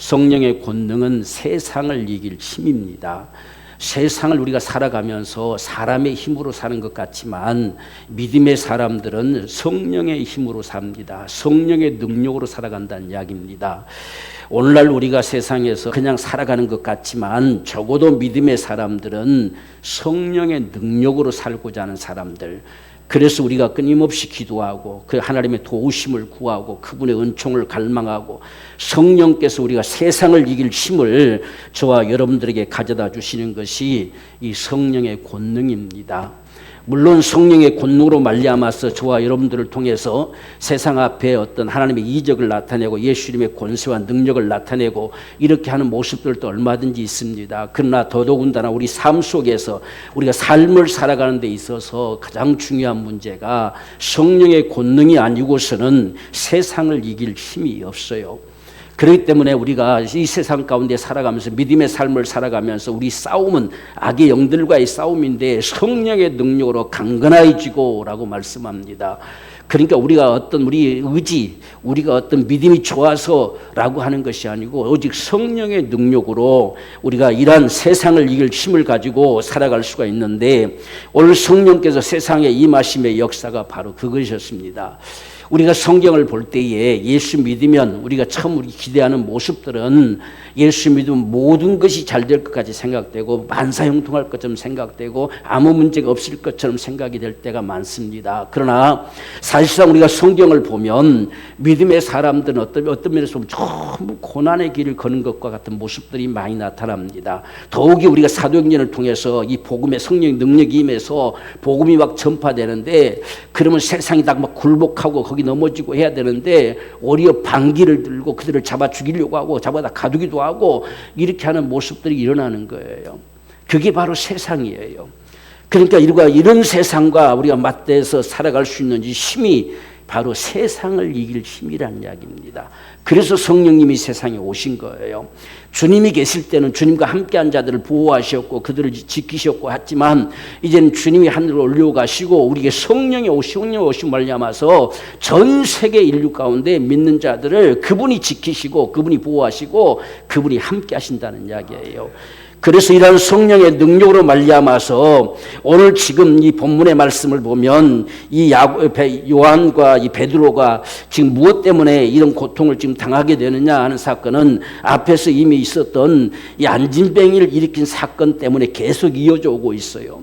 성령의 권능은 세상을 이길 힘입니다. 세상을 우리가 살아가면서 사람의 힘으로 사는 것 같지만 믿음의 사람들은 성령의 힘으로 삽니다. 성령의 능력으로 살아간다는 이야기입니다. 오늘날 우리가 세상에서 그냥 살아가는 것 같지만 적어도 믿음의 사람들은 성령의 능력으로 살고자 하는 사람들, 그래서 우리가 끊임없이 기도하고 그 하나님의 도우심을 구하고 그분의 은총을 갈망하고 성령께서 우리가 세상을 이길 힘을 저와 여러분들에게 가져다 주시는 것이 이 성령의 권능입니다. 물론 성령의 권능으로 말미암아서 저와 여러분들을 통해서 세상 앞에 어떤 하나님의 이적을 나타내고 예수님의 권세와 능력을 나타내고 이렇게 하는 모습들도 얼마든지 있습니다. 그러나 더더군다나 우리 삶 속에서 우리가 삶을 살아가는 데 있어서 가장 중요한 문제가 성령의 권능이 아니고서는 세상을 이길 힘이 없어요. 그렇기 때문에 우리가 이 세상 가운데 살아가면서 믿음의 삶을 살아가면서 우리 싸움은 악의 영들과의 싸움인데 성령의 능력으로 강건해지고라고 말씀합니다. 그러니까 우리가 어떤 우리 의지, 우리가 어떤 믿음이 좋아서라고 하는 것이 아니고 오직 성령의 능력으로 우리가 이러한 세상을 이길 힘을 가지고 살아갈 수가 있는데 오늘 성령께서 세상에 임하심의 역사가 바로 그것이었습니다. 우리가 성경을 볼 때에 예수 믿으면 우리가 처음 우리 기대하는 모습들은 예수 믿으면 모든 것이 잘 될 것까지 생각되고 만사형통할 것처럼 생각되고 아무 문제가 없을 것처럼 생각이 될 때가 많습니다. 그러나 사실상 우리가 성경을 보면 믿음의 사람들은 어떤 면에서 보면 전부 고난의 길을 걷는 것과 같은 모습들이 많이 나타납니다. 더욱이 우리가 사도행전을 통해서 이 복음의 성령의 능력이 임해서 복음이 막 전파되는데 그러면 세상이 다 막 굴복하고 거기 넘어지고 해야 되는데 오히려 방귀를 들고 그들을 잡아 죽이려고 하고 잡아다 가두기도 하고 이렇게 하는 모습들이 일어나는 거예요. 그게 바로 세상이에요. 그러니까 이런 세상과 우리가 맞대서 살아갈 수 있는 이 힘이 바로 세상을 이길 힘이라는 이야기입니다. 그래서 성령님이 세상에 오신 거예요. 주님이 계실 때는 주님과 함께한 자들을 보호하셨고 그들을 지키셨고 했지만 이제는 주님이 하늘로 올려가시고 우리에게 성령이 오신 말미암아서 전 세계 인류 가운데 믿는 자들을 그분이 지키시고 그분이 보호하시고 그분이 함께 하신다는 이야기예요. 그래서 이러한 성령의 능력으로 말미암아서 오늘 지금 이 본문의 말씀을 보면 이 요한과 이 베드로가 지금 무엇 때문에 이런 고통을 지금 당하게 되느냐 하는 사건은 앞에서 이미 있었던 이 안진뱅이를 일으킨 사건 때문에 계속 이어져 오고 있어요.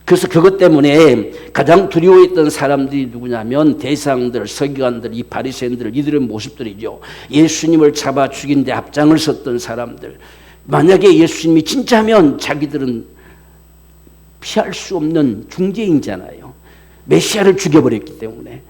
그래서 그것 때문에 가장 두려워했던 사람들이 누구냐면 대사장들, 서기관들, 이 바리새인들 이들의 모습들이죠. 예수님을 잡아 죽인 데 앞장을 섰던 사람들. 만약에 예수님이 진짜면 자기들은 피할 수 없는 중재인잖아요. 메시아를 죽여버렸기 때문에.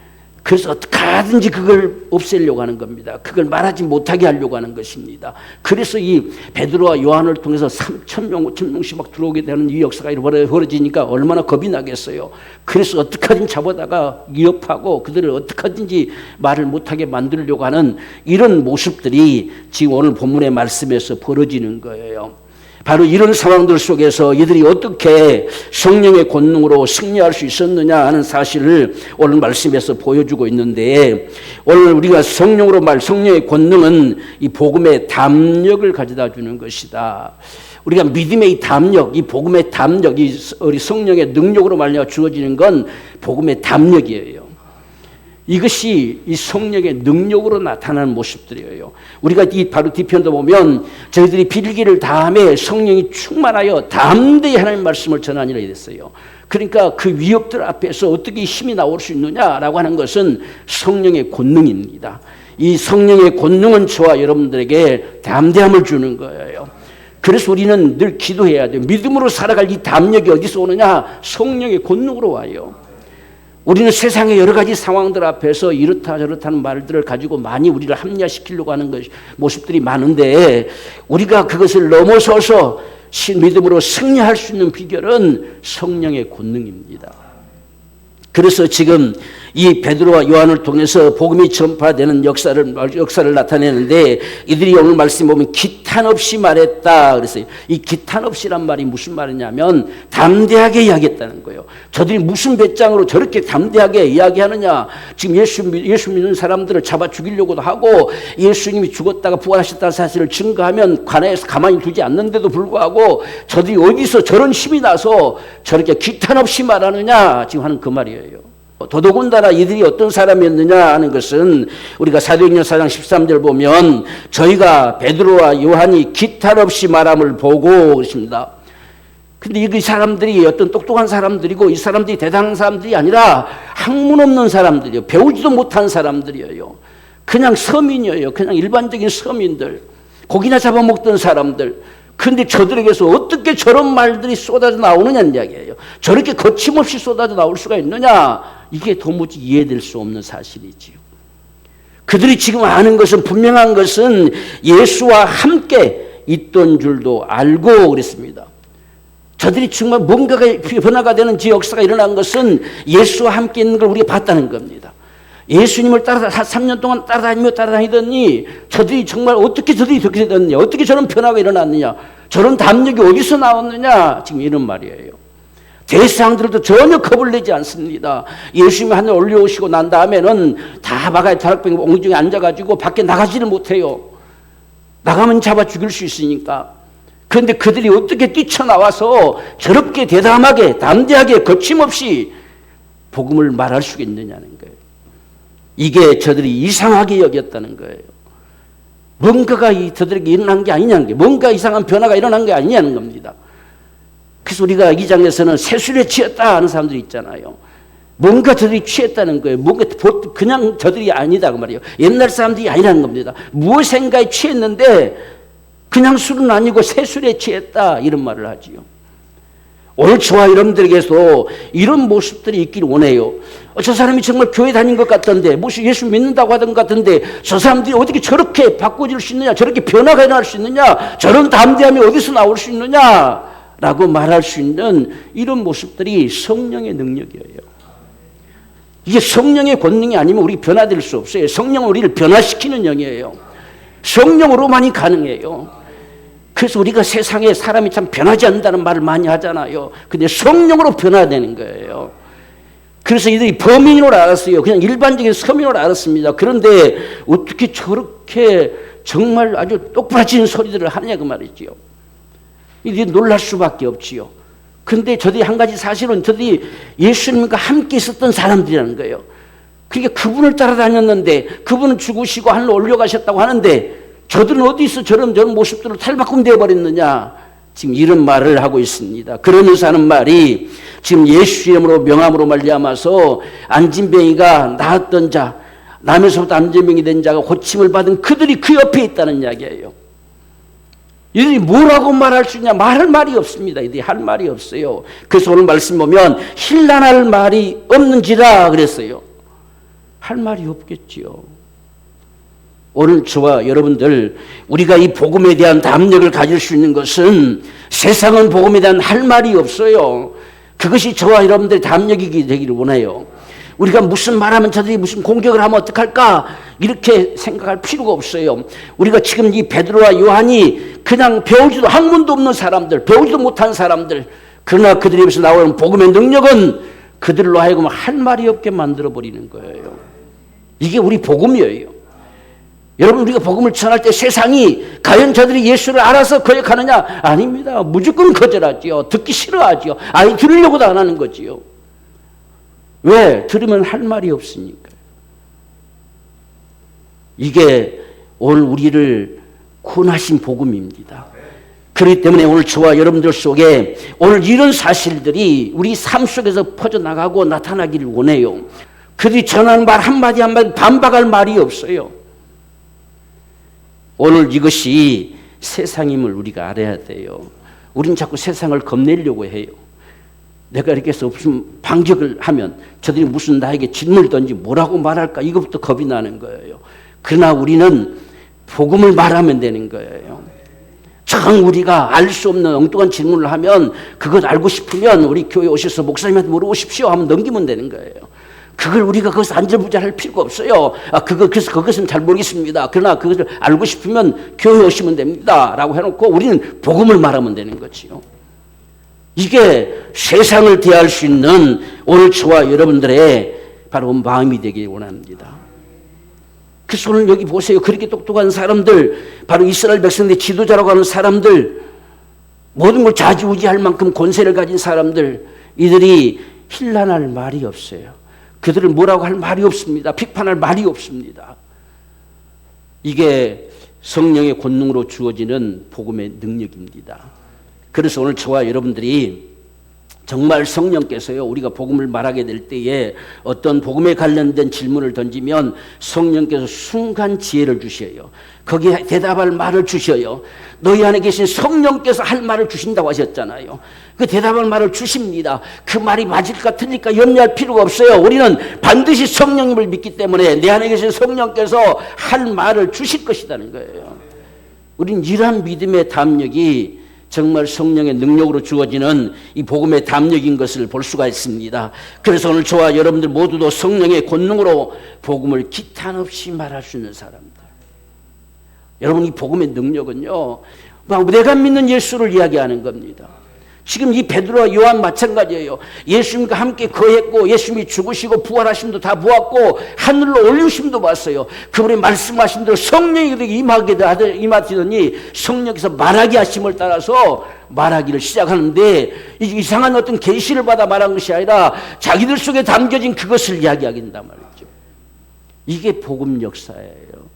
그래서 어떻게 하든지 그걸 없애려고 하는 겁니다. 그걸 말하지 못하게 하려고 하는 것입니다. 그래서 이 베드로와 요한을 통해서 3,000명, 5,000명씩 막 들어오게 되는 이 역사가 벌어지니까 얼마나 겁이 나겠어요. 그래서 어떻게 하든지 잡아다가 위협하고 그들을 어떻게 하든지 말을 못하게 만들려고 하는 이런 모습들이 지금 오늘 본문의 말씀에서 벌어지는 거예요. 바로 이런 상황들 속에서 이들이 어떻게 성령의 권능으로 승리할 수 있었느냐 하는 사실을 오늘 말씀에서 보여주고 있는데 오늘 우리가 성령의 권능은 이 복음의 담력을 가져다 주는 것이다. 우리가 믿음의 이 담력, 이 복음의 담력, 이 우리 성령의 능력으로 말미암아 주어지는 건 복음의 담력이에요. 이것이 이 성령의 능력으로 나타나는 모습들이에요. 우리가 이 바로 뒤편도 보면 저희들이 빌기를 다함에 성령이 충만하여 담대히 하나님의 말씀을 전하니라 이랬어요. 그러니까 그 위협들 앞에서 어떻게 힘이 나올 수 있느냐라고 하는 것은 성령의 권능입니다. 이 성령의 권능은 저와 여러분들에게 담대함을 주는 거예요. 그래서 우리는 늘 기도해야 돼요. 믿음으로 살아갈 이 담력이 어디서 오느냐? 성령의 권능으로 와요. 우리는 세상의 여러 가지 상황들 앞에서 이렇다 저렇다는 말들을 가지고 많이 우리를 합리화시키려고 하는 모습들이 많은데 우리가 그것을 넘어서서 믿음으로 승리할 수 있는 비결은 성령의 권능입니다. 그래서 지금 이 베드로와 요한을 통해서 복음이 전파되는 역사를 나타내는데 이들이 오늘 말씀 보면 기탄 없이 말했다 그랬어요. 이 기탄 없이란 말이 무슨 말이냐면 담대하게 이야기했다는 거예요. 저들이 무슨 배짱으로 저렇게 담대하게 이야기하느냐. 지금 예수 믿는 사람들을 잡아 죽이려고도 하고 예수님이 죽었다가 부활하셨다는 사실을 증거하면 관에서 가만히 두지 않는데도 불구하고 저들이 어디서 저런 힘이 나서 저렇게 기탄 없이 말하느냐 지금 하는 그 말이에요. 더더군다나 이들이 어떤 사람이었느냐 하는 것은 우리가 사도행전 4장 13절 보면 저희가 베드로와 요한이 기탄 없이 말함을 보고 그러십니다. 근데 이 사람들이 어떤 똑똑한 사람들이고 이 사람들이 대단한 사람들이 아니라 학문 없는 사람들이에요. 배우지도 못한 사람들이에요. 그냥 서민이에요. 그냥 일반적인 서민들. 고기나 잡아먹던 사람들. 근데 저들에게서 어떻게 저런 말들이 쏟아져 나오느냐는 이야기예요. 저렇게 거침없이 쏟아져 나올 수가 있느냐? 이게 도무지 이해될 수 없는 사실이지요. 그들이 지금 아는 것은 분명한 것은 예수와 함께 있던 줄도 알고 그랬습니다. 저들이 정말 뭔가가 변화가 되는 지 역사가 일어난 것은 예수와 함께 있는 걸 우리가 봤다는 겁니다. 예수님을 3년 동안 따라다니더니 저들이 정말 어떻게 저들이 그렇게 됐느냐, 어떻게 저런 변화가 일어났느냐, 저런 담력이 어디서 나왔느냐, 지금 이런 말이에요. 대상들도 전혀 겁을 내지 않습니다. 예수님이 하늘 올려오시고 난 다음에는 다 마가의 다락방 옹중에 앉아가지고 밖에 나가지를 못해요. 나가면 잡아 죽일 수 있으니까. 그런데 그들이 어떻게 뛰쳐나와서 저렇게 대담하게 담대하게 거침없이 복음을 말할 수 있느냐는 거예요. 이게 저들이 이상하게 여겼다는 거예요. 뭔가가 저들에게 일어난 게 아니냐는 게, 뭔가 이상한 변화가 일어난 게 아니냐는 겁니다. 그래서 우리가 이 장에서는 세술에 취했다 하는 사람들이 있잖아요. 뭔가 저들이 취했다는 거예요. 뭔가 그냥 저들이 아니다 그 말이에요. 옛날 사람들이 아니라는 겁니다. 무엇인가에 취했는데 그냥 술은 아니고 세술에 취했다 이런 말을 하지요. 오늘 저와 여러분들에게서 이런 모습들이 있기를 원해요. 저 사람이 정말 교회 다닌 것 같던데, 무슨 예수 믿는다고 하던 것 같은데, 저 사람들이 어떻게 저렇게 바꿔질 수 있느냐, 저렇게 변화가 일어날 수 있느냐, 저런 담대함이 어디서 나올 수 있느냐라고 말할 수 있는 이런 모습들이 성령의 능력이에요. 이게 성령의 권능이 아니면 우리 변화될 수 없어요. 성령은 우리를 변화시키는 영이에요. 성령으로만이 가능해요. 그래서 우리가 세상에 사람이 참 변하지 않는다는 말을 많이 하잖아요. 근데 성령으로 변화되는 거예요. 그래서 이들이 범인으로 알았어요. 그냥 일반적인 서민으로 알았습니다. 그런데 어떻게 저렇게 정말 아주 똑부러진 소리들을 하느냐 그 말이지요. 이들이 놀랄 수밖에 없지요. 근데 저들이 한 가지 사실은 저들이 예수님과 함께 있었던 사람들이라는 거예요. 그러니까 그분을 따라다녔는데 그분은 죽으시고 하늘로 올려가셨다고 하는데 저들은 어디서 저런 모습들을 탈바꿈되어 버렸느냐 지금 이런 말을 하고 있습니다. 그러면서 하는 말이 지금 예수 이름으로 명함으로 말미암아서 안진병이가 나았던 자, 남에서부터 안진병이 된 자가 고침을 받은 그들이 그 옆에 있다는 이야기예요. 이들이 뭐라고 말할 수 있냐? 말할 말이 없습니다. 이들이 할 말이 없어요. 그래서 오늘 말씀 보면 힐난할 말이 없는지라 그랬어요. 할 말이 없겠지요. 오늘 저와 여러분들 우리가 이 복음에 대한 담력을 가질 수 있는 것은 세상은 복음에 대한 할 말이 없어요. 그것이 저와 여러분들의 담력이 되기를 원해요. 우리가 무슨 말하면 저들이 무슨 공격을 하면 어떡할까 이렇게 생각할 필요가 없어요. 우리가 지금 이 베드로와 요한이 그냥 배우지도 학문도 없는 사람들, 배우지도 못한 사람들, 그러나 그들의 입에서 나오는 복음의 능력은 그들로 하여금 할 말이 없게 만들어버리는 거예요. 이게 우리 복음이에요. 여러분 우리가 복음을 전할 때 세상이 과연 저들이 예수를 알아서 거역하느냐? 아닙니다. 무조건 거절하지요. 듣기 싫어하지요. 아예 들으려고도 안 하는 거지요. 왜? 들으면 할 말이 없으니까. 이게 오늘 우리를 구원하신 복음입니다. 그렇기 때문에 오늘 저와 여러분들 속에 오늘 이런 사실들이 우리 삶 속에서 퍼져나가고 나타나기를 원해요. 그들이 전하는 말 한마디 한마디 반박할 말이 없어요. 오늘 이것이 세상임을 우리가 알아야 돼요. 우리는 자꾸 세상을 겁내려고 해요. 내가 이렇게 해서 무슨 반격을 하면 저들이 무슨 나에게 질문을 던지 뭐라고 말할까 이것부터 겁이 나는 거예요. 그러나 우리는 복음을 말하면 되는 거예요. 정 우리가 알 수 없는 엉뚱한 질문을 하면 그것 알고 싶으면 우리 교회 오셔서 목사님한테 물어보십시오 하면 넘기면 되는 거예요. 그걸 우리가 거기서 안절부절할 필요가 없어요. 그래서 그것은 잘 모르겠습니다. 그러나 그것을 알고 싶으면 교회 오시면 됩니다. 라고 해놓고 우리는 복음을 말하면 되는 거지요. 이게 세상을 대할 수 있는 오늘 저와 여러분들의 바로 마음이 되길 원합니다. 그래서 오늘 여기 보세요. 그렇게 똑똑한 사람들, 바로 이스라엘 백성들의 지도자라고 하는 사람들, 모든 걸 좌지우지할 만큼 권세를 가진 사람들, 이들이 힐난할 말이 없어요. 그들을 뭐라고 할 말이 없습니다. 비판할 말이 없습니다. 이게 성령의 권능으로 주어지는 복음의 능력입니다. 그래서 오늘 저와 여러분들이 정말 성령께서요, 우리가 복음을 말하게 될 때에 어떤 복음에 관련된 질문을 던지면 성령께서 순간 지혜를 주셔요. 거기에 대답할 말을 주셔요. 너희 안에 계신 성령께서 할 말을 주신다고 하셨잖아요. 그 대답할 말을 주십니다. 그 말이 맞을까 틀릴까 염려할 필요가 없어요. 우리는 반드시 성령님을 믿기 때문에 내 안에 계신 성령께서 할 말을 주실 것이라는 거예요. 우린 이러한 믿음의 담력이 정말 성령의 능력으로 주어지는 이 복음의 담력인 것을 볼 수가 있습니다. 그래서 오늘 저와 여러분들 모두도 성령의 권능으로 복음을 기탄 없이 말할 수 있는 사람들. 여러분, 이 복음의 능력은요, 내가 믿는 예수를 이야기하는 겁니다. 지금 이 베드로와 요한 마찬가지예요. 예수님과 함께 거했고 예수님이 죽으시고 부활하심도 다 보았고 하늘로 올리심도 봤어요. 그분이 말씀하신 대로 성령이 임하시더니 성령께서 말하게 하심을 따라서 말하기를 시작하는데, 이상한 어떤 계시를 받아 말한 것이 아니라 자기들 속에 담겨진 그것을 이야기하긴단 말이죠. 이게 복음 역사예요.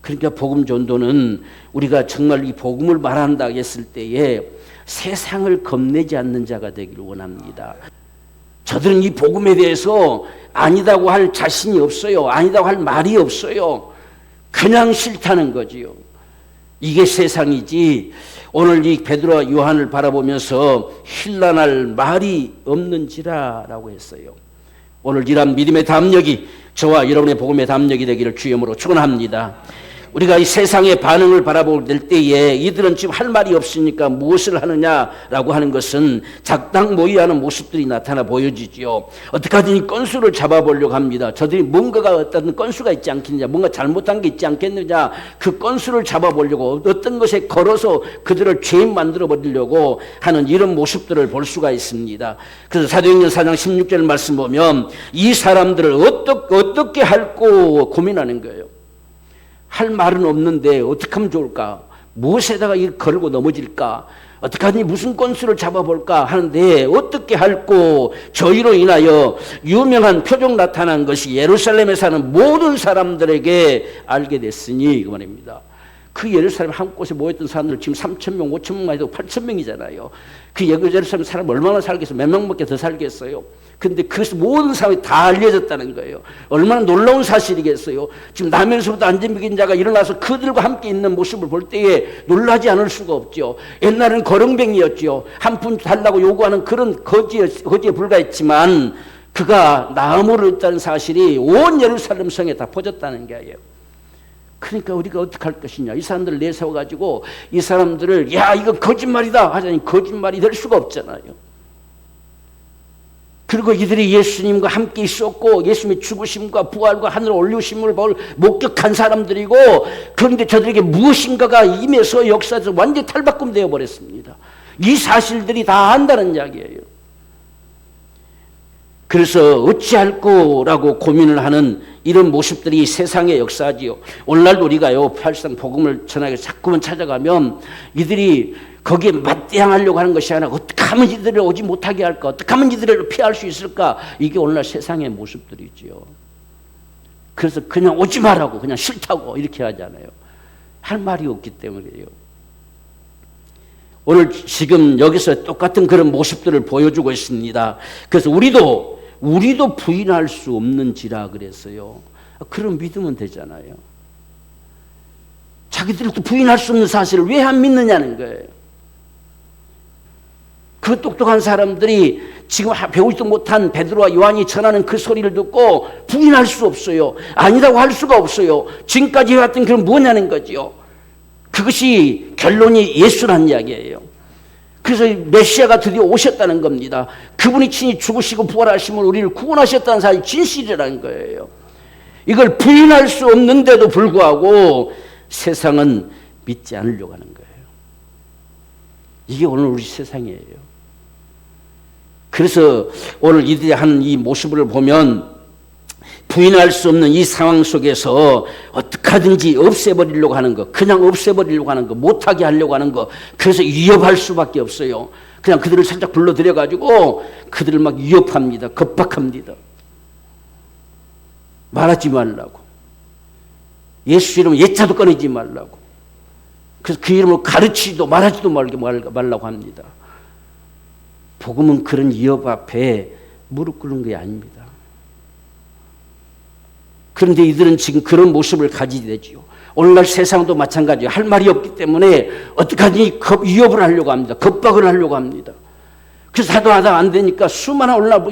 그러니까 복음 전도는 우리가 정말 이 복음을 말한다 했을 때에 세상을 겁내지 않는 자가 되기를 원합니다. 저들은 이 복음에 대해서 아니다고 할 자신이 없어요. 아니다고 할 말이 없어요. 그냥 싫다는 거지요. 이게 세상이지. 오늘 이 베드로와 요한을 바라보면서 힐난할 말이 없는지라라고 했어요. 오늘 이러한 믿음의 담력이 저와 여러분의 복음의 담력이 되기를 주님으로 축원합니다. 우리가 이 세상의 반응을 바라볼 때에 이들은 지금 할 말이 없으니까 무엇을 하느냐라고 하는 것은 작당 모의하는 모습들이 나타나 보여지지요. 어떻게 하든지 건수를 잡아보려고 합니다. 저들이 뭔가가 어떤 건수가 있지 않겠느냐, 뭔가 잘못한 게 있지 않겠느냐, 그 건수를 잡아보려고 어떤 것에 걸어서 그들을 죄인 만들어 버리려고 하는 이런 모습들을 볼 수가 있습니다. 그래서 사도행전 4장 16절 말씀 보면 이 사람들을 어떻게 할고 고민하는 거예요. 할 말은 없는데 어떻게 하면 좋을까? 무엇에다가 걸고 넘어질까? 어떻게 하니 무슨 건수를 잡아볼까 하는데 어떻게 할고 저희로 인하여 유명한 표적 나타난 것이 예루살렘에 사는 모든 사람들에게 알게 됐으니 그 말입니다. 그 예루살렘 한 곳에 모였던 사람들 지금 3,000명, 5,000명만 해도 8,000명이잖아요. 그 예루살렘 사람 얼마나 살겠어요? 몇 명밖에 더 살겠어요? 근데 그 모든 사람이 다 알려졌다는 거예요. 얼마나 놀라운 사실이겠어요. 지금 남에서부터 안전병인 자가 일어나서 그들과 함께 있는 모습을 볼 때에 놀라지 않을 수가 없죠. 옛날에는 거렁뱅이였죠. 한 푼 달라고 요구하는 그런 거지에 불과했지만 그가 나음으로 있다는 사실이 온 예루살렘 성에 다 퍼졌다는 거예요. 그러니까 우리가 어떻게 할 것이냐. 이 사람들을 내세워가지고 이 사람들을 야 이거 거짓말이다 하자니 거짓말이 될 수가 없잖아요. 그리고 이들이 예수님과 함께 있었고 예수님의 죽으심과 부활과 하늘에 올리심을 목격한 사람들이고, 그런데 저들에게 무엇인가가 임해서 역사에서 완전히 탈바꿈 되어버렸습니다. 이 사실들이 다 안다는 이야기예요. 그래서 어찌할꼬라고 고민을 하는 이런 모습들이 세상의 역사지요. 오늘날도 우리가요 사실상 복음을 전하게 자꾸만 찾아가면 이들이 거기에 맞대항하려고 하는 것이 아니라 어떻게 하면 이들을 오지 못하게 할까, 어떻게 하면 이들을 피할 수 있을까, 이게 오늘날 세상의 모습들이지요. 그래서 그냥 오지 말라고, 그냥 싫다고 이렇게 하잖아요. 할 말이 없기 때문이에요. 오늘 지금 여기서 똑같은 그런 모습들을 보여주고 있습니다. 그래서 우리도 부인할 수 없는지라 그랬어요. 그런 믿으면 되잖아요. 자기들도 부인할 수 없는 사실을 왜 안 믿느냐는 거예요. 그 똑똑한 사람들이 지금 배우지도 못한 베드로와 요한이 전하는 그 소리를 듣고 부인할 수 없어요. 아니라고 할 수가 없어요. 지금까지 해왔던 그건 뭐냐는 거죠. 그것이 결론이 예수란 이야기예요. 그래서 메시아가 드디어 오셨다는 겁니다. 그분이 친히 죽으시고 부활하심으로 우리를 구원하셨다는 사실이 진실이라는 거예요. 이걸 부인할 수 없는데도 불구하고 세상은 믿지 않으려고 하는 거예요. 이게 오늘 우리 세상이에요. 그래서 오늘 이들이 하는 이 모습을 보면 부인할 수 없는 이 상황 속에서 어떻게 하든지 없애버리려고 하는 거, 그냥 없애버리려고 하는 거, 못하게 하려고 하는 거, 그래서 위협할 수밖에 없어요. 그냥 그들을 살짝 불러들여가지고 그들을 막 위협합니다. 겁박합니다. 말하지 말라고. 예수 이름으로 예자도 꺼내지 말라고. 그래서 그 이름으로 가르치지도 말하지도 말라고 합니다. 복음은 그런 위협 앞에 무릎 꿇는 게 아닙니다. 그런데 이들은 지금 그런 모습을 가지게 되지요. 오늘날 세상도 마찬가지예요. 할 말이 없기 때문에 어떡하니 위협을 하려고 합니다. 겁박을 하려고 합니다. 그래서 하다 안 되니까 수많은 오늘날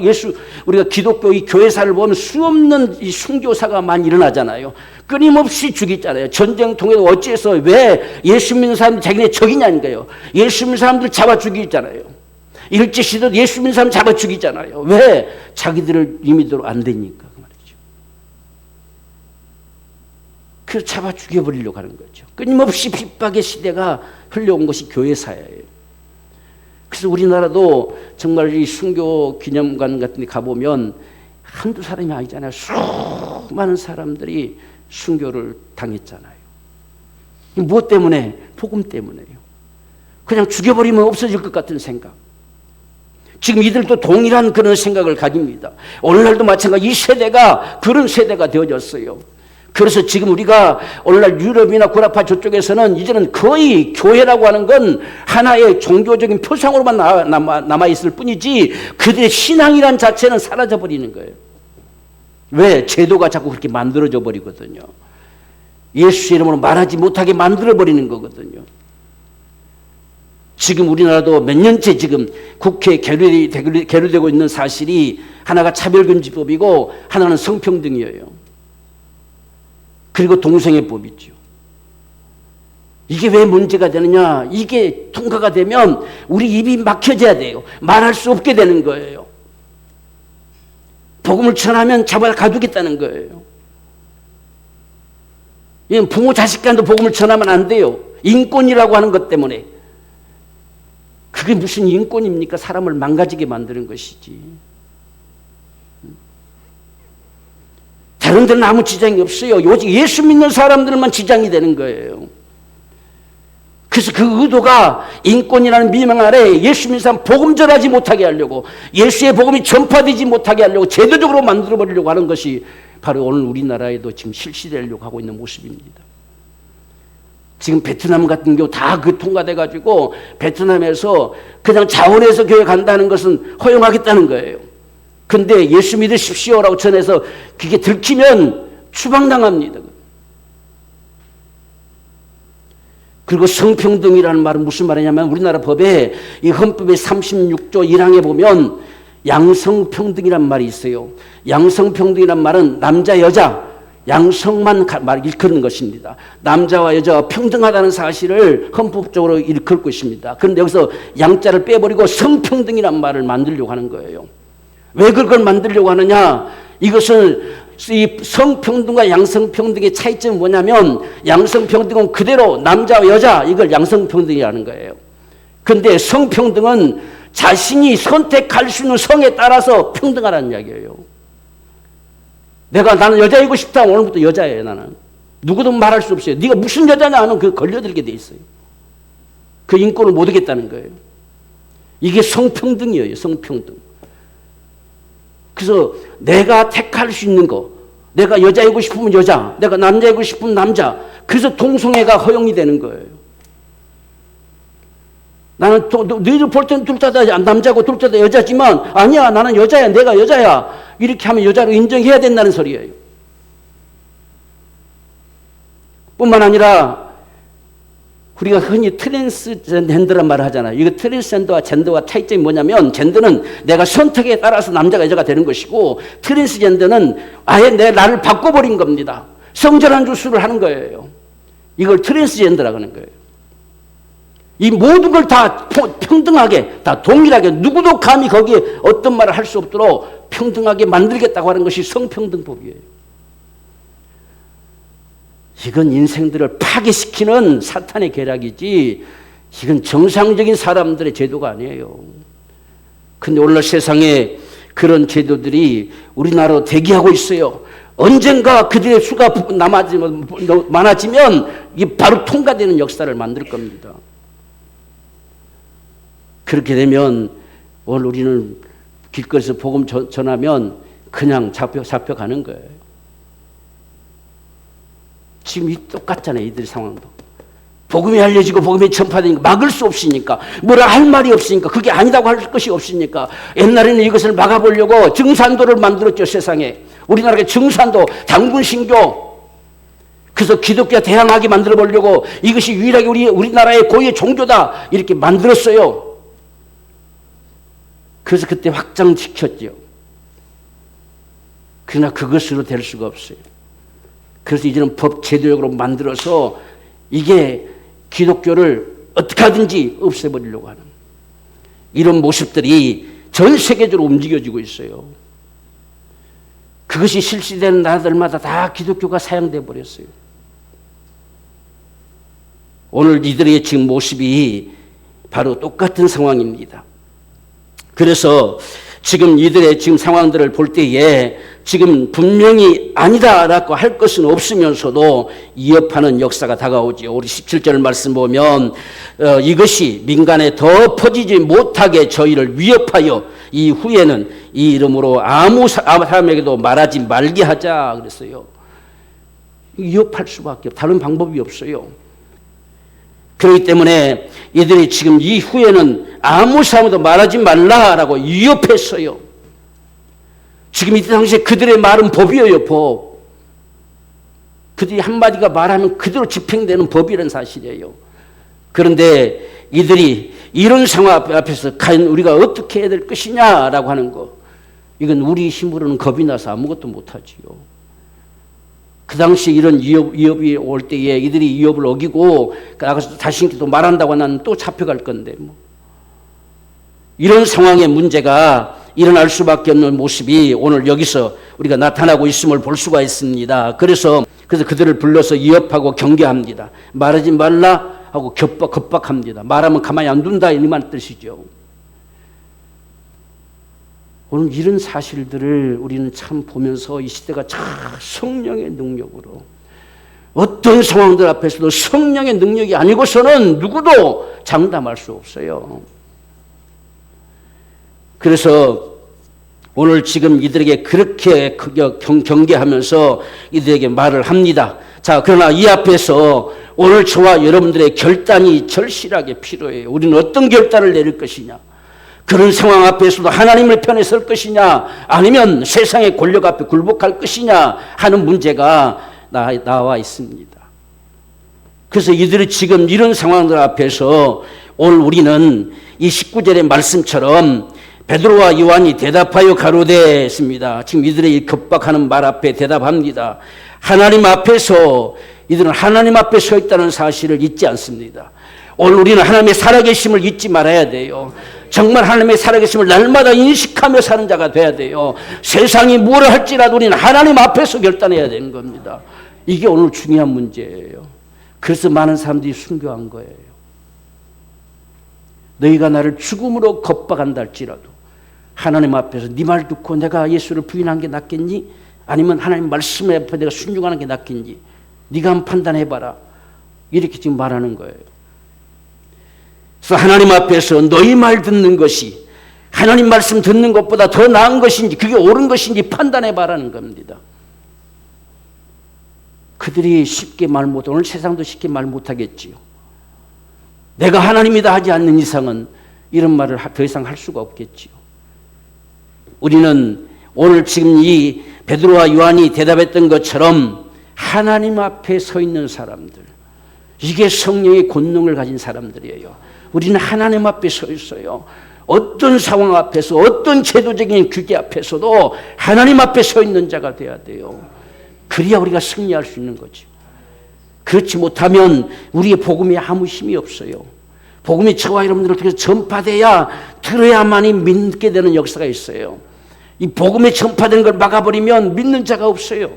우리가 기독교 이 교회사를 보면 수없는 이 순교사가 많이 일어나잖아요. 끊임없이 죽이잖아요. 전쟁 통해서 어째서 왜 예수 믿는 사람들이 자기네 적이냐는 거예요. 예수 믿는 사람들 잡아 죽이잖아요. 일제시대도 예수 믿는 사람 잡아 죽이잖아요. 왜? 자기들을 임의대로 안 되니까 그 말이죠. 그래서 잡아 죽여버리려고 하는 거죠. 끊임없이 핍박의 시대가 흘러온 것이 교회사예요. 그래서 우리나라도 정말 이 순교 기념관 같은 데 가보면 한두 사람이 아니잖아요. 수많은 사람들이 순교를 당했잖아요. 무엇 때문에? 복음 때문에요. 그냥 죽여버리면 없어질 것 같은 생각. 지금 이들도 동일한 그런 생각을 가집니다. 오늘날도 마찬가지 이 세대가 그런 세대가 되어졌어요. 그래서 지금 우리가 오늘날 유럽이나 구라파 저쪽에서는 이제는 거의 교회라고 하는 건 하나의 종교적인 표상으로만 남아있을 뿐이지 그들의 신앙이란 자체는 사라져버리는 거예요. 왜? 제도가 자꾸 그렇게 만들어져 버리거든요. 예수 이름으로 말하지 못하게 만들어버리는 거거든요. 지금 우리나라도 몇 년째 지금 국회에 계류되고 있는 사실이 하나가 차별금지법이고 하나는 성평등이에요. 그리고 동성애법이죠. 이게 왜 문제가 되느냐? 이게 통과가 되면 우리 입이 막혀져야 돼요. 말할 수 없게 되는 거예요. 복음을 전하면 잡아 가두겠다는 거예요. 부모 자식 간도 복음을 전하면 안 돼요. 인권이라고 하는 것 때문에. 그게 무슨 인권입니까? 사람을 망가지게 만드는 것이지. 다른 데는 아무 지장이 없어요. 오직 예수 믿는 사람들만 지장이 되는 거예요. 그래서 그 의도가 인권이라는 미명 아래 예수 믿는 사람 복음 전하지 못하게 하려고, 예수의 복음이 전파되지 못하게 하려고 제도적으로 만들어버리려고 하는 것이 바로 오늘 우리나라에도 지금 실시되려고 하고 있는 모습입니다. 지금 베트남 같은 경우 다 그 통과돼가지고 베트남에서 그냥 자원해서 교회 간다는 것은 허용하겠다는 거예요. 근데 예수 믿으십시오라고 전해서 그게 들키면 추방당합니다. 그리고 성평등이라는 말은 무슨 말이냐면 우리나라 법에 이 헌법의 36조 1항에 보면 양성평등이란 말이 있어요. 양성평등이란 말은 남자 여자 양성만 일컫는 것입니다. 남자와 여자가 평등하다는 사실을 헌법적으로 일컬 것입니다. 그런데 여기서 양자를 빼버리고 성평등이란 말을 만들려고 하는 거예요. 왜 그걸 만들려고 하느냐? 이것은 이 성평등과 양성평등의 차이점은 뭐냐면 양성평등은 그대로 남자와 여자 이걸 양성평등이라는 거예요. 그런데 성평등은 자신이 선택할 수 있는 성에 따라서 평등하라는 이야기예요. 나는 여자이고 싶다. 오늘부터 여자예요. 나는 누구도 말할 수 없어요. 네가 무슨 여자냐 하면 그 걸려들게 돼 있어요. 그 인권을 못 얻겠다는 거예요. 이게 성평등이에요. 성평등. 그래서 내가 택할 수 있는 거, 내가 여자이고 싶으면 여자, 내가 남자이고 싶으면 남자. 그래서 동성애가 허용이 되는 거예요. 나는 너희들 볼 때는 둘 다 남자고 둘 다 여자지만 아니야, 나는 여자야, 내가 여자야. 이렇게 하면 여자로 인정해야 된다는 소리예요. 뿐만 아니라 우리가 흔히 트랜스젠더란 말을 하잖아요. 이거 트랜스젠더와 젠더와 차이점이 뭐냐면 젠더는 내가 선택에 따라서 남자가 여자가 되는 것이고 트랜스젠더는 아예 나를 바꿔버린 겁니다. 성전환 주술을 하는 거예요. 이걸 트랜스젠더라고 하는 거예요. 이 모든 걸 다 평등하게, 다 동일하게, 누구도 감히 거기에 어떤 말을 할 수 없도록 평등하게 만들겠다고 하는 것이 성평등법이에요. 이건 인생들을 파괴시키는 사탄의 계략이지, 이건 정상적인 사람들의 제도가 아니에요. 근데 오늘날 세상에 그런 제도들이 우리나라로 대기하고 있어요. 언젠가 그들의 수가 많아지면 이게 바로 통과되는 역사를 만들 겁니다. 그렇게 되면 오늘 우리는 길거리에서 복음 전하면 그냥 잡혀가는 거예요. 지금 이 똑같잖아요. 이들 상황도. 복음이 알려지고 복음이 전파되니까 막을 수 없으니까, 뭐라 할 말이 없으니까, 그게 아니다고 할 것이 없으니까 옛날에는 이것을 막아보려고 증산도를 만들었죠. 세상에. 우리나라의 증산도, 당군신교, 그래서 기독교와 대항하게 만들어 보려고 이것이 유일하게 우리나라의 고유의 종교다 이렇게 만들었어요. 그래서 그때 확장시켰죠. 그러나 그것으로 될 수가 없어요. 그래서 이제는 법 제도적으로 만들어서 이게 기독교를 어떻게 하든지 없애버리려고 하는 이런 모습들이 전 세계적으로 움직여지고 있어요. 그것이 실시되는 나라들마다 다 기독교가 사용돼 버렸어요. 오늘 이들의 지금 모습이 바로 똑같은 상황입니다. 그래서 지금 이들의 지금 상황들을 볼 때에 지금 분명히 아니다라고 할 것은 없으면서도 위협하는 역사가 다가오지요. 우리 17절 말씀 보면 이것이 민간에 더 퍼지지 못하게 저희를 위협하여 이후에는 이 이름으로 아무 사람에게도 말하지 말게 하자 그랬어요. 위협할 수밖에 다른 방법이 없어요. 그렇기 때문에 이들이 지금 이후에는 아무 사람도 말하지 말라라고 위협했어요. 지금 이때 당시에 그들의 말은 법이에요. 법. 그들이 한마디가 말하면 그대로 집행되는 법이라는 사실이에요. 그런데 이들이 이런 상황 앞에서 과연 우리가 어떻게 해야 될 것이냐라고 하는 거, 이건 우리 힘으로는 겁이 나서 아무것도 못하지요. 그 당시 이런 위협이 올 때에 이들이 위협을 어기고 나가서 자신께 또 말한다고 하면 또 잡혀갈 건데 뭐. 이런 상황의 문제가 일어날 수밖에 없는 모습이 오늘 여기서 우리가 나타나고 있음을 볼 수가 있습니다. 그래서 그들을 불러서 위협하고 경계합니다. 말하지 말라 하고 겁박합니다. 말하면 가만히 안 둔다 이만 뜻이죠. 오늘 이런 사실들을 우리는 참 보면서 이 시대가 참 성령의 능력으로, 어떤 상황들 앞에서도 성령의 능력이 아니고서는 누구도 장담할 수 없어요. 그래서 오늘 지금 이들에게 그렇게 경계하면서 이들에게 말을 합니다. 자, 그러나 이 앞에서 오늘 저와 여러분들의 결단이 절실하게 필요해요. 우리는 어떤 결단을 내릴 것이냐? 그런 상황 앞에서도 하나님을 편에 설 것이냐, 아니면 세상의 권력 앞에 굴복할 것이냐 하는 문제가 나와 있습니다. 그래서 이들이 지금 이런 상황들 앞에서 오늘 우리는 이 19절의 말씀처럼 베드로와 요한이 대답하여 가로되 했습니다. 지금 이들의 겁박하는 말 앞에 대답합니다. 하나님 앞에서, 이들은 하나님 앞에 서 있다는 사실을 잊지 않습니다. 오늘 우리는 하나님의 살아계심을 잊지 말아야 돼요. 정말 하나님의 살아계심을 날마다 인식하며 사는 자가 돼야 돼요. 세상이 뭐라 할지라도 우리는 하나님 앞에서 결단해야 되는 겁니다. 이게 오늘 중요한 문제예요. 그래서 많은 사람들이 순교한 거예요. 너희가 나를 죽음으로 겁박한다 할지라도 하나님 앞에서 네 말 듣고 내가 예수를 부인한 게 낫겠니? 아니면 하나님 말씀 앞에 내가 순종하는 게 낫겠니? 네가 한번 판단해봐라. 이렇게 지금 말하는 거예요. 그래서 하나님 앞에서 너희 말 듣는 것이 하나님 말씀 듣는 것보다 더 나은 것인지, 그게 옳은 것인지 판단해봐라는 겁니다. 그들이 쉽게 말 못해, 오늘 세상도 쉽게 말 못하겠지요. 내가 하나님이다 하지 않는 이상은 이런 말을 더 이상 할 수가 없겠지요. 우리는 오늘 지금 이 베드로와 요한이 대답했던 것처럼 하나님 앞에 서 있는 사람들, 이게 성령의 권능을 가진 사람들이에요. 우리는 하나님 앞에 서 있어요. 어떤 상황 앞에서, 어떤 제도적인 규제 앞에서도 하나님 앞에 서 있는 자가 돼야 돼요. 그래야 우리가 승리할 수 있는 거죠. 그렇지 못하면 우리의 복음에 아무 힘이 없어요. 복음이 저와 여러분들을 통해서 전파돼야 들어야만이 믿게 되는 역사가 있어요. 이 복음이 전파되는 걸 막아버리면 믿는 자가 없어요.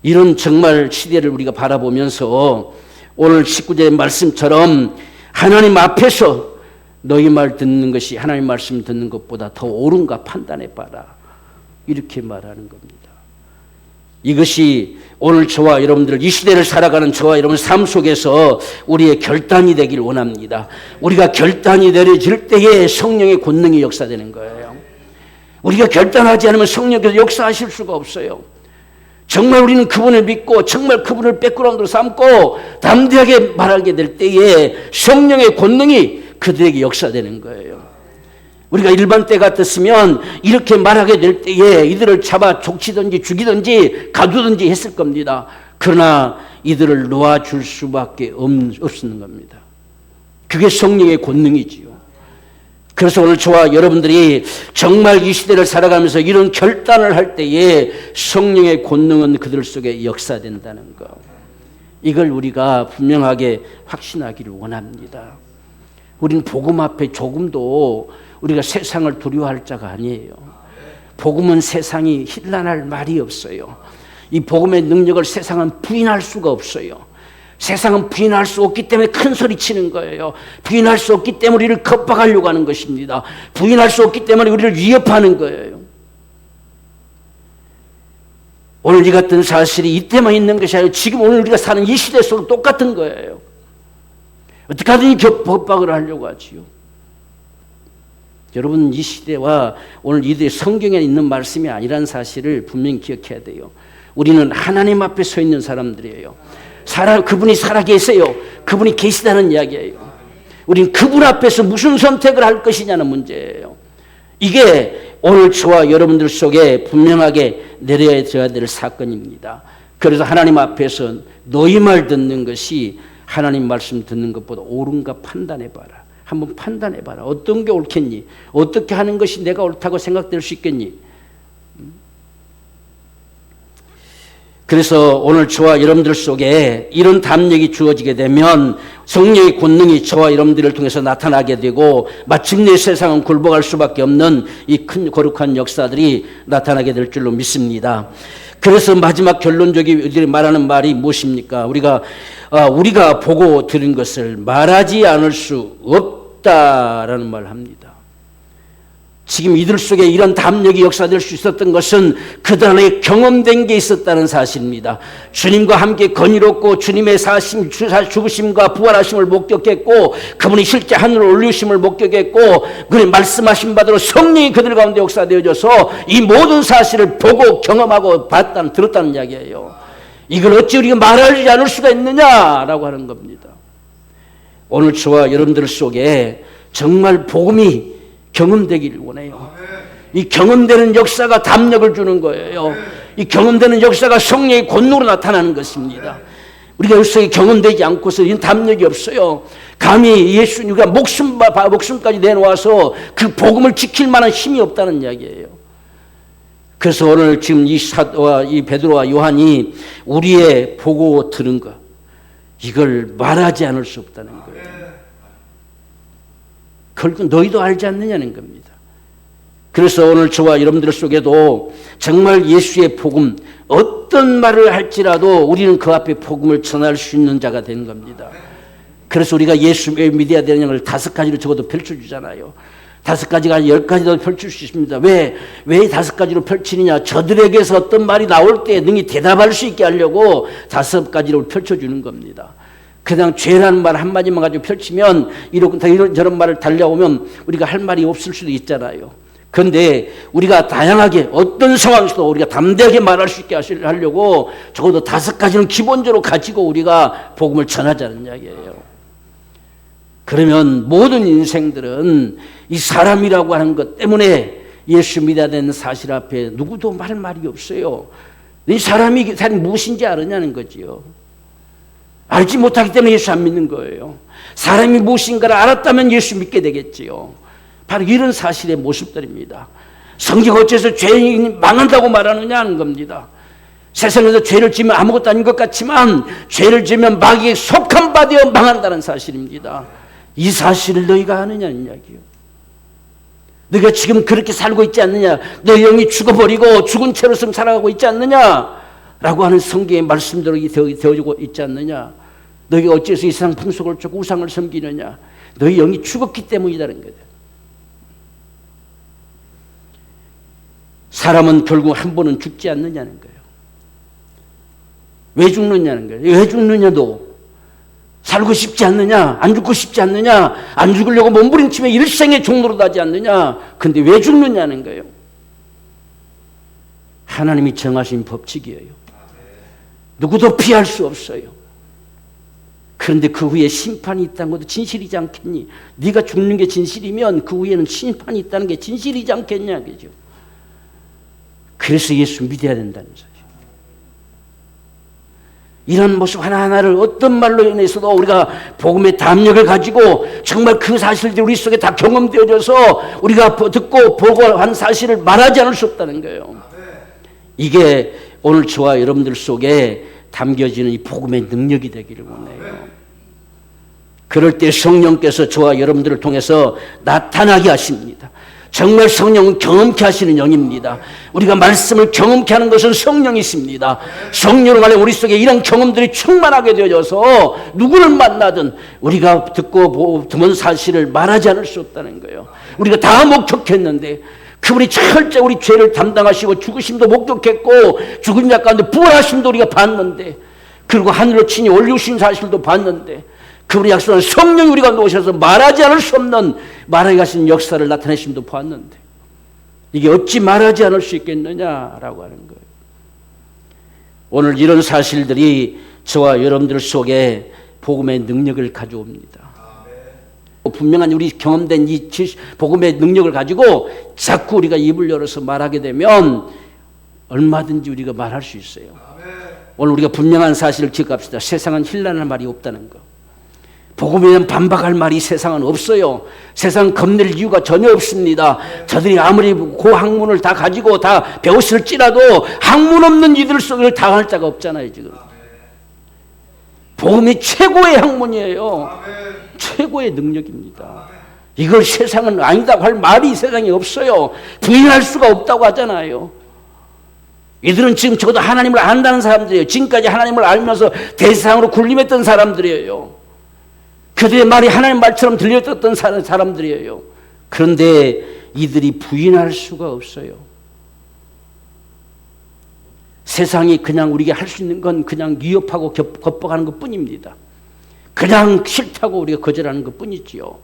이런 정말 시대를 우리가 바라보면서 오늘 19절의 말씀처럼 하나님 앞에서 너희 말 듣는 것이 하나님 말씀 듣는 것보다 더 옳은가 판단해봐라. 이렇게 말하는 겁니다. 이것이 오늘 저와 여러분들 이 시대를 살아가는 저와 여러분 삶 속에서 우리의 결단이 되길 원합니다. 우리가 결단이 내려질 때에 성령의 권능이 역사되는 거예요. 우리가 결단하지 않으면 성령께서 역사하실 수가 없어요. 정말 우리는 그분을 믿고 정말 그분을 백그라운드로 삼고 담대하게 말하게 될 때에 성령의 권능이 그들에게 역사되는 거예요. 우리가 일반 때 같았으면 이렇게 말하게 될 때에 이들을 잡아 족치든지 죽이든지 가두든지 했을 겁니다. 그러나 이들을 놓아줄 수밖에 없는 겁니다. 그게 성령의 권능이지요. 그래서 오늘 저와 여러분들이 정말 이 시대를 살아가면서 이런 결단을 할 때에 성령의 권능은 그들 속에 역사된다는 것, 이걸 우리가 분명하게 확신하기를 원합니다. 우리는 복음 앞에 조금도 우리가 세상을 두려워할 자가 아니에요. 복음은 세상이 힐난할 말이 없어요. 이 복음의 능력을 세상은 부인할 수가 없어요. 세상은 부인할 수 없기 때문에 큰 소리 치는 거예요. 부인할 수 없기 때문에 우리를 겁박하려고 하는 것입니다. 부인할 수 없기 때문에 우리를 위협하는 거예요. 오늘 이 같은 사실이 이때만 있는 것이 아니라 지금 오늘 우리가 사는 이 시대 속도 똑같은 거예요. 어떻게 하든지 겁박을 하려고 하지요. 여러분, 이 시대와 오늘 이들의 성경에 있는 말씀이 아니라는 사실을 분명히 기억해야 돼요. 우리는 하나님 앞에 서 있는 사람들이에요. 그분이 살아계세요. 그분이 계시다는 이야기예요. 우리는 그분 앞에서 무슨 선택을 할 것이냐는 문제예요. 이게 오늘 저와 여러분들 속에 분명하게 내려져야 될 사건입니다. 그래서 하나님 앞에서 너희 말 듣는 것이 하나님 말씀 듣는 것보다 옳은가 판단해봐라. 한번 판단해봐라. 어떤 게 옳겠니? 어떻게 하는 것이 내가 옳다고 생각될 수 있겠니? 그래서 오늘 저와 여러분들 속에 이런 담력이 주어지게 되면 성령의 권능이 저와 여러분들을 통해서 나타나게 되고 마침내 세상은 굴복할 수밖에 없는 이 큰 거룩한 역사들이 나타나게 될 줄로 믿습니다. 그래서 마지막 결론적인 이들이 말하는 말이 무엇입니까? 우리가 보고 들은 것을 말하지 않을 수 없다라는 말을 합니다. 지금 이들 속에 이런 담력이 역사될 수 있었던 것은 그들 안에 경험된 게 있었다는 사실입니다. 주님과 함께 건의롭고 주님의 죽으심과 부활하심을 목격했고 그분이 실제 하늘로 올리심을 목격했고 그분이 말씀하신 바대로 성령이 그들 가운데 역사되어져서 이 모든 사실을 보고 경험하고 들었다는 이야기예요. 이걸 어찌 우리가 말하지 않을 수가 있느냐라고 하는 겁니다. 오늘 저와 여러분들 속에 정말 복음이 경험되기를 원해요. 이 경험되는 역사가 담력을 주는 거예요. 이 경험되는 역사가 성령의 권능으로 나타나는 것입니다. 우리가 역사에 경험되지 않고서 이 담력이 없어요. 감히 예수님과 목숨까지 내놓아서 그 복음을 지킬 만한 힘이 없다는 이야기예요. 그래서 오늘 지금 이 베드로와 요한이 우리의 보고 들은 것, 이걸 말하지 않을 수 없다는 거예요. 결국 너희도 알지 않느냐는 겁니다. 그래서 오늘 저와 여러분들 속에도 정말 예수의 복음, 어떤 말을 할지라도 우리는 그 앞에 복음을 전할 수 있는 자가 된 겁니다. 그래서 우리가 예수의 믿어야 되는 걸 5가지로 적어도 펼쳐주잖아요. 5가지가 아니라 10가지도 펼칠 수 있습니다. 왜 5가지로 펼치느냐? 저들에게서 어떤 말이 나올 때 능히 대답할 수 있게 하려고 5가지로 펼쳐주는 겁니다. 그냥 죄라는 말 한마디만 가지고 펼치면 이런 저런 말을 달려오면 우리가 할 말이 없을 수도 있잖아요. 그런데 우리가 다양하게 어떤 상황에서도 우리가 담대하게 말할 수 있게 하려고 적어도 5가지는 기본적으로 가지고 우리가 복음을 전하자는 이야기예요. 그러면 모든 인생들은 이 사람이라고 하는 것 때문에 예수 믿어야 되는 사실 앞에 누구도 말 말이 없어요. 이 사람이 무엇인지 아느냐는 거지요. 알지 못하기 때문에 예수 안 믿는 거예요. 사람이 무엇인가를 알았다면 예수 믿게 되겠지요. 바로 이런 사실의 모습들입니다. 성경 어째서 죄인이 망한다고 말하느냐 하는 겁니다. 세상에서 죄를 지으면 아무것도 아닌 것 같지만 죄를 지으면 마귀에 속한 바 되어 망한다는 사실입니다. 이 사실을 너희가 아느냐는 이야기요. 너희가 지금 그렇게 살고 있지 않느냐? 너희 영이 죽어버리고 죽은 채로 지금 살아가고 있지 않느냐? 라고 하는 성경의 말씀대로 되어지고 있지 않느냐? 너희가 어째서 이 세상 풍속을 쫓고 우상을 섬기느냐? 너희 영이 죽었기 때문이라는 거다. 사람은 결국 한 번은 죽지 않느냐는 거예요. 왜 죽느냐는 거예요. 왜 죽느냐도 살고 싶지 않느냐? 안 죽고 싶지 않느냐? 안 죽으려고 몸부림치며 일생의 종로로 하지 않느냐? 근데 왜 죽느냐는 거예요. 하나님이 정하신 법칙이에요. 누구도 피할 수 없어요. 그런데 그 후에 심판이 있다는 것도 진실이지 않겠니? 네가 죽는 게 진실이면 그 후에는 심판이 있다는 게 진실이지 않겠냐, 그죠? 그래서 예수 믿어야 된다는 사실. 이런 모습 하나하나를 어떤 말로 인해서도 우리가 복음의 담력을 가지고 정말 그 사실들이 우리 속에 다 경험되어져서 우리가 듣고 보고 한 사실을 말하지 않을 수 없다는 거예요. 이게 오늘 저와 여러분들 속에 담겨지는 이 복음의 능력이 되기를 원해요. 그럴 때 성령께서 저와 여러분들을 통해서 나타나게 하십니다. 정말 성령은 경험케 하시는 영입니다. 우리가 말씀을 경험케 하는 것은 성령이십니다. 성령으로 말해 우리 속에 이런 경험들이 충만하게 되어져서 누구를 만나든 우리가 듣고 듣는 사실을 말하지 않을 수 없다는 거예요. 우리가 다 목격했는데 그분이 철저히 우리 죄를 담당하시고 죽으심도 목격했고 죽은 자 가운데 부활하심도 우리가 봤는데 그리고 하늘로 친히 올리신 사실도 봤는데 그분이 약속한 성령이 우리가 놓으셔서 말하지 않을 수 없는 말하게 하신 역사를 나타내심도 봤는데 이게 어찌 말하지 않을 수 있겠느냐라고 하는 거예요. 오늘 이런 사실들이 저와 여러분들 속에 복음의 능력을 가져옵니다. 분명한 우리 경험된 이 복음의 능력을 가지고 자꾸 우리가 입을 열어서 말하게 되면 얼마든지 우리가 말할 수 있어요. 오늘 우리가 분명한 사실을 기억합시다. 세상은 힐난할 말이 없다는 거. 복음에 대한 반박할 말이 세상은 없어요. 세상 겁낼 이유가 전혀 없습니다. 저들이 아무리 그 학문을 다 가지고 다 배웠을지라도 학문 없는 이들 속에 당할 자가 없잖아요. 지금 복음이 최고의 학문이에요. 최고의 능력입니다. 이걸 세상은 아니다고 할 말이 세상에 없어요. 부인할 수가 없다고 하잖아요. 이들은 지금 적어도 하나님을 안다는 사람들이에요. 지금까지 하나님을 알면서 대상으로 군림했던 사람들이에요. 그들의 말이 하나님 말처럼 들려졌던 사람들이에요. 그런데 이들이 부인할 수가 없어요. 세상이 그냥 우리가 할 수 있는 건 그냥 위협하고 겁박하는 것 뿐입니다. 그냥 싫다고 우리가 거절하는 것 뿐이지요.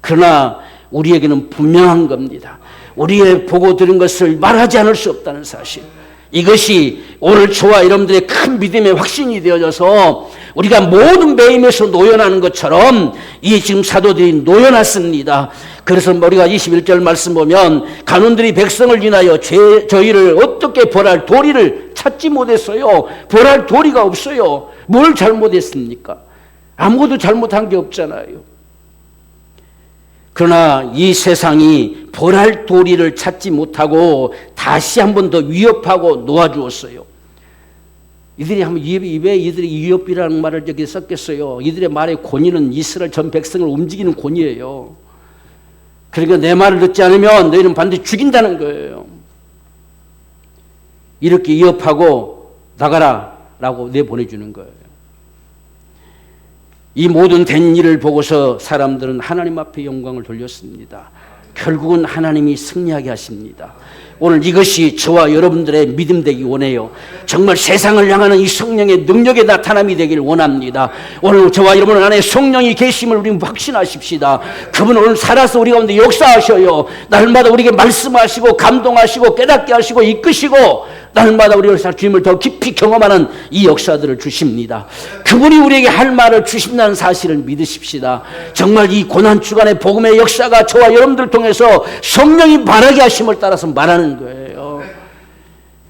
그러나 우리에게는 분명한 겁니다. 우리의 보고 들은 것을 말하지 않을 수 없다는 사실. 이것이 오늘 저와 여러분들의 큰 믿음의 확신이 되어져서 우리가 모든 매임에서 노연하는 것처럼 이 지금 사도들이 노연했습니다. 그래서 우리가 21절 말씀 보면 간원들이 백성을 인하여 저희를 어떻게 벌할 도리를 찾지 못했어요. 벌할 도리가 없어요. 뭘 잘못했습니까? 아무것도 잘못한 게 없잖아요. 그러나 이 세상이 벌할 도리를 찾지 못하고 다시 한 번 더 위협하고 놓아주었어요. 이들이 한번 왜 이들이 위협이라는 말을 여기 썼겠어요? 이들의 말의 권위는 이스라엘 전 백성을 움직이는 권위예요. 그러니까 내 말을 듣지 않으면 너희는 반드시 죽인다는 거예요. 이렇게 위협하고 나가라 라고 내보내주는 거예요. 이 모든 된 일을 보고서 사람들은 하나님 앞에 영광을 돌렸습니다. 결국은 하나님이 승리하게 하십니다. 오늘 이것이 저와 여러분들의 믿음 되기 원해요. 정말 세상을 향하는 이 성령의 능력의 나타남이 되기를 원합니다. 오늘 저와 여러분 안에 성령이 계심을 우리 확신하십시다. 그분 오늘 살아서 우리 가운데 역사하셔요. 날마다 우리에게 말씀하시고 감동하시고 깨닫게 하시고 이끄시고 날마다 우리가 주님을 더 깊이 경험하는 이 역사들을 주십니다. 그분이 우리에게 할 말을 주신다는 사실을 믿으십시다. 정말 이 고난주간의 복음의 역사가 저와 여러분들을 통해서 성령이 말하게 하심을 따라서 말하는 거예요.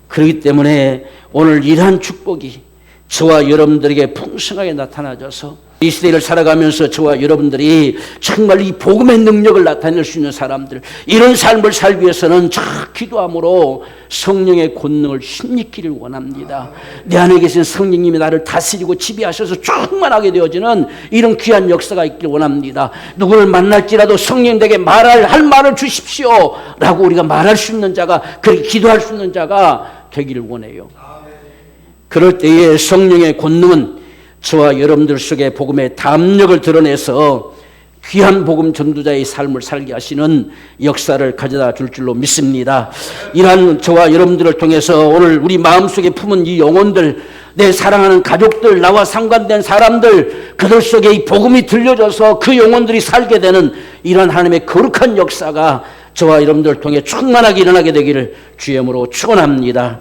그렇기 때문에 오늘 이러한 축복이 저와 여러분들에게 풍성하게 나타나줘서 이 시대를 살아가면서 저와 여러분들이 정말 이 복음의 능력을 나타낼 수 있는 사람들, 이런 삶을 살기 위해서는 기도함으로 성령의 권능을 힘입기를 원합니다. 내 안에 계신 성령님이 나를 다스리고 지배하셔서 충만하게 되어지는 이런 귀한 역사가 있길 원합니다. 누구를 만날지라도 성령님에게 할 말을 주십시오 라고 우리가 말할 수 있는 자가, 그렇게 기도할 수 있는 자가 되기를 원해요. 그럴 때에 성령의 권능은 저와 여러분들 속에 복음의 담력을 드러내서 귀한 복음 전도자의 삶을 살게 하시는 역사를 가져다 줄 줄로 믿습니다. 이러한 저와 여러분들을 통해서 오늘 우리 마음속에 품은 이 영혼들, 내 사랑하는 가족들, 나와 상관된 사람들, 그들 속에 이 복음이 들려져서 그 영혼들이 살게 되는 이러한 하나님의 거룩한 역사가 저와 여러분들을 통해 충만하게 일어나게 되기를 주의 이름으로 축원합니다.